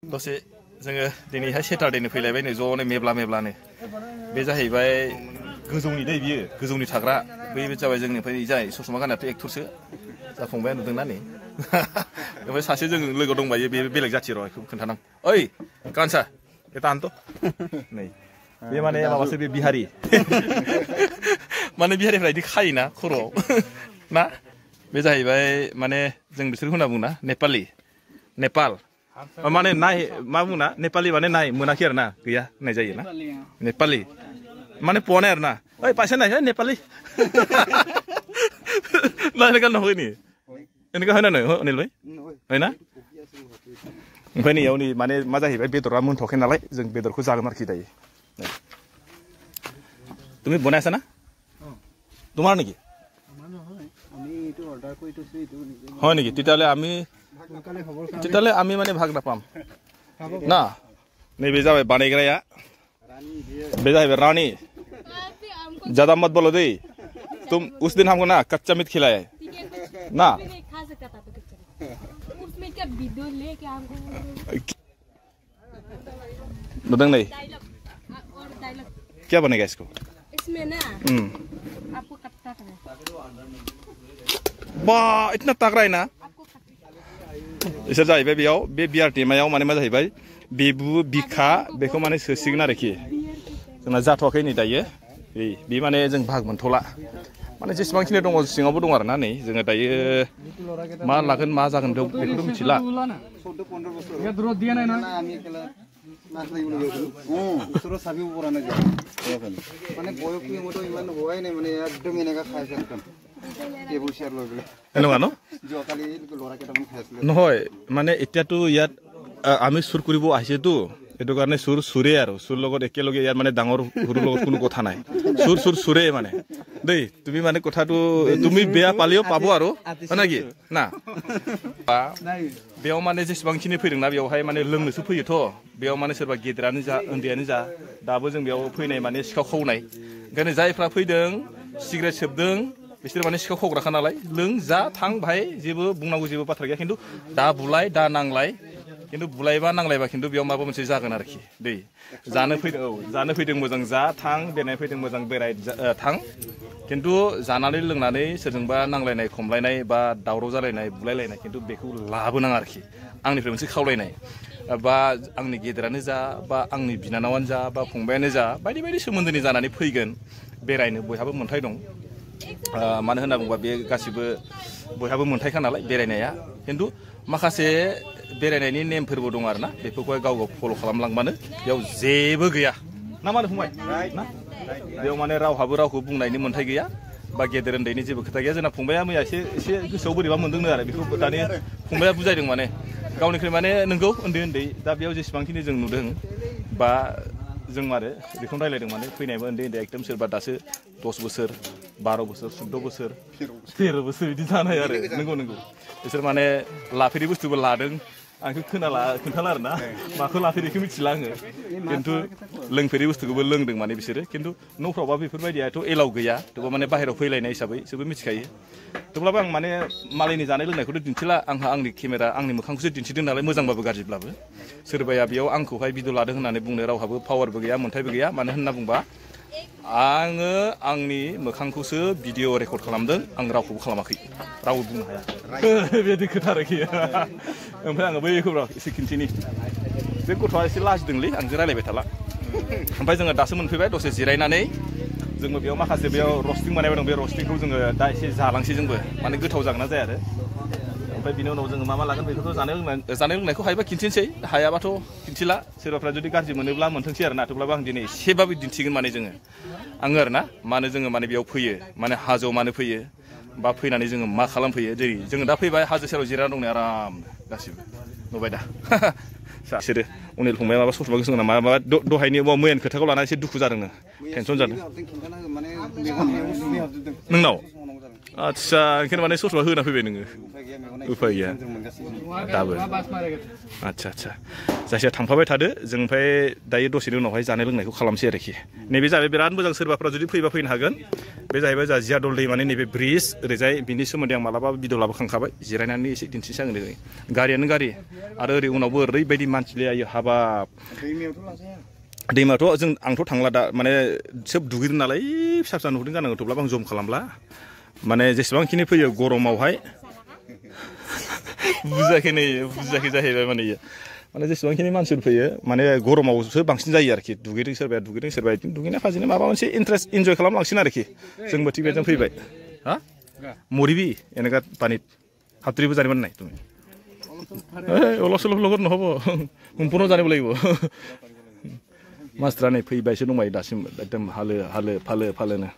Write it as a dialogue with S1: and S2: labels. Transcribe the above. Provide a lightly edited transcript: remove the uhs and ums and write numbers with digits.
S1: दसे जोङो दिनैहाय सेटारडेनि फैलायबाय नै ज'नो मेब्लानो बे जाहैबाय गोजौनि दै बियो गोजौनि थाग्रा बै जाबाय जोंनिफ्राय जाय ससमा गाननायाथ' एक्टरसो जाफंबाय नुदोंना नै ओमफ्राय सासे जों लोगो दंबायो बे बेलेग जाथि र' बेखौ खोन्थानां ओइ कानसा बे दानथ' नै बे माने माबासो बे बिहारि माने बिहारिफ्रा बिदि खायोना खर'आव ना बे जाहैबाय माने जों बिसोरखौ होनना बुङो ना नेपाल माने नाय मा बुङा नेपाली माने नाय मोनाखै आरो ना गैया होननाय जायो ना नेपाली माने पवानाय आरो ना ओइ पाइसा नाय नेपाली नायनो गान नहै नि एनका होनानो अनिल भाई ना ओमफ्राय नैयाव नै माने मा जाहैबाय बेदरा मोनथ'वाखै नालाय जों बेदरखौ जागोन आरोखि दायो তুমি বনাইছা না তোমাৰ নেকি হয় নেকি তেতিয়াহ'লে আমি মানে ভাগ নাপাম না नैबे जाबाय बानायग्राया बे जाहैबाय रानी ज्यादा मत बोलो दे तुम उस दिन हमको ना कच्चा मीट खिलाए ना बताएं नहीं क्या बनेगा इसको इसमें ना आपको कट्टा करना वाह इतना तगड़ा है ना इसोर जाहैबाय बेयाव बे बियार टेमायाव माने मा जाहैबाय बेबु बिखा बेखौ माने सोसिगोन आरोखि जोंना जाथ'वाखै नै दायो बे माने जों भाग मोनथ'ला माने जेसेबांखिनि दङ सिङावबो दङ आरोना नै जोङो दायो मा लागोन मा जागोन बेखौथ' मिथिला নহয় মানে এতিয়াতো ইয়াত আমি চুৰ কৰিব আহিছেতো এইটো কাৰণে চুৰ চুৰে আৰু চুৰ লগত একেলগে ইয়াত মানে ডাঙৰ সৰুৰ লগত কোনো কথা নাই চুৰ চুৰে মানে দেই তুমি মানে কথাটো তুমি বেয়া পালেও পাব আৰু হয় নেকি না बेयाव माने जेसेबांखिनि फैदोंना बेयावहाय माने लोंनोसो फैयोथ' बेयाव माने सोरबा गेदेरानो जा उन्दैयानो जा दाबो जों बेयाव फैनाय माने सिखाव खावनाय ओंखायनो जायफ्रा फैदों सिगारेट सोबदों बिसोर माने सिखाव खावग्राखा नालाय लों जा थां भाई जेबो बुंनांगौ जेबो बाथ्रा गैया खिन्थु दा बुलाय दा नांलाय खिन्थु बुलायबा नांलायबा खिन्थु बेयाव माबा मोनसे जागोन आरोखि दै जानो फैदों मोजां जा थां बेरायनो फैदों मोजां बेराय थां खिन्थु जानानै लोंनानै सोरजोंबा नांलायनाय खमलायनाय बा दावराव जालायनाय बुलायलायनाय खिन्थु बेखौ लाबोनाङा आरोखि आंनिफ्राय मोनसे खावलायनाय बा आंनि गेदेरानो जा बा आंनि बिनानावानो जा बा फंबायानो जा बायदि बायदि सोमोन्दोनि जानानै फैगोन बेरायनो बयहाबो मोन्थाय दं मानो होनना बुङोबा बे गासिबो बयहाबो मोन्थायखा नालाय बेरायनाया खिन्थु माखासे बेरायनायनि नेमफोरबो दं आरोना बेफोरखौहाय गाव गाव फल' खालामलांबानो बेयाव जेबो गैया ना मा होनो फंबाय ना बेयाव माने रावहाबो रावखौ बुंनायनि मोन्थाय गैया बा गेदेर उन्दैनि जेबो खोथा गैया जोंना फंबाया मैया एसे गोसोआव बोरैबा मोनदोंनो आरो बेखौ दानि फंबाया बुजायदों माने गावनिख्रुइ माने नोंगौ उन्दै दा बेयाव जेसेबांखिनि जों नुदों बा जों आरो बेखौनो रायलायदों माने फैनायबो उन्दै एकदम सोरबा दासो 10 बोसोर 12 बोसोर 14 बोसोर 13 बोसोर बिदि जानाय आरो नंगौ बिसोर माने लाफेरि बुस्थुबो लादों आंखौ खोन्थाला आरोना माखौ लाफेरिखौ मिथिला आङो खिन्थु लोंफेरि बुस्थुखौबो लोंदों माने बिसोरो खिन्थु न'फ्रावबा बेफोरबायदियाथ' एलाव गैया थेवबो माने बाहेरायाव फैलायनाय हिसाबै जोबो मिथिखायो थेवब्लाबो आं माने मालायनि जानाय लोंनायखौथ' दिन्थिला आंहा आंनि केमेरा आंनि मोखांखौसो दिन्थिदों नालाय मोजांबाबो गाज्रिब्लाबो सोरबाया बेयाव आंखौहाय भिडिअ लादों होननानै बुंनो रावहाबो पावारबो गैया मोन्थायबो गैया मानो होनना बुंबा आङो आंनि मोखांखौसो भिडिअ रेकर्ड खालामदों आं रावखौबो खालामाखै रावबो बुंनो हाया बेबायदि खोथा आरोखि ओमफ्राय आङो बैखौ एसे खिन्थिनि बे गथ'आ एसे लाजिदोंलै आंजों रायलायबाय थाला ओमफ्राय जोङो दासो मोनफैबाय दसे जिरायनानै जोंबो बेयाव माखासे बेयाव रस्टिं बानायबाय दं बे रस्टिंखौ जोङो दा एसे जालांसै जोंबो माने गोथाव जागोन ना जाया आरो ओमफ्राय बिनि उनाव जोङो मा लागोन बेखौथ' जानाय लोंनायखौ हायोबा खिन्थिनोसै हायाबाथ' खिन्थिला सोरबाफ्रा जुदि गाज्रि मोनोब्ला मोनथोंसै आरो ना थेवब्लाबो आं दिनै एसेबाबो दिन्थिगोन माने आङो आरो ना मानो जोङो माने बेयाव फैयो माने हाजोआव मानो फैयो बा फैनानै जोङो मा खालामफैयो जेरै जोङो दा फैबाय हाजो सेराव जिरायना दं आराम गासिबो नुबाय दा बिसोरो अनिल फंबाया माबा ससमा गोसो नामा माबा दहायनि मैयानि खोथाखौ लाना एसे दुखु जादोंनो टेनसन जादों नोंनाव आदसा ओंखायनो माने ससमा होना फैबाय नोङो उफाय गैया दाबो आदसा जायखिया थांफाबाय थादो जों ओमफ्राय दायो दसेनि उनावहाय जानाय लोंनायखौ खालामसै आरोखि नैबे जाबाय बिराद मोजां सोरबाफ्रा जुदि फैबा फैनो हागोन बे जाहैबाय जोंहा जियादल दैमानि नैबे ब्रिज ओरैजाय बिनि सोमोन्दै आं मालाबा भिडिअ लाबोखांखाबाय जिरायनानै एसे दिन्थिनोसै आं ओरै गारियानो गारि आरो ओरै उनावबो ओरैबायदि मानसिलै आयो हाबाब दैमाथ' आंथ' थांला दा माने सोब दुगैदों नालाय फिसा फिसा नुहुरदों जानांगौ थेवब्लाबो आं जम खालामला माने जेसेबांखिनि फैयो गरमावहाय बुजियाखै जाहैबाय माने जेसेबांखिनि मानसिफोर फैयो माने गरमावसो बांसिन जायो आरोखि दुगैदों सोरबाया बिदिनो दुगैनाय फाजिनो माबा मोनसे इन्टारेस्ट इन्जय खालामलांसिन आरोखि जोंबो थिग बेजों फैबाय हा मरिबि এনেকা পানীত সাঁতুৰিব জানিব নাই তুমি অলপ চলপ লগত নহ'ব সম্পূৰ্ণ জানিব লাগিব মাছफ्रा नै फैबायसो दंबायो दासिम एकदम हालो फालोनो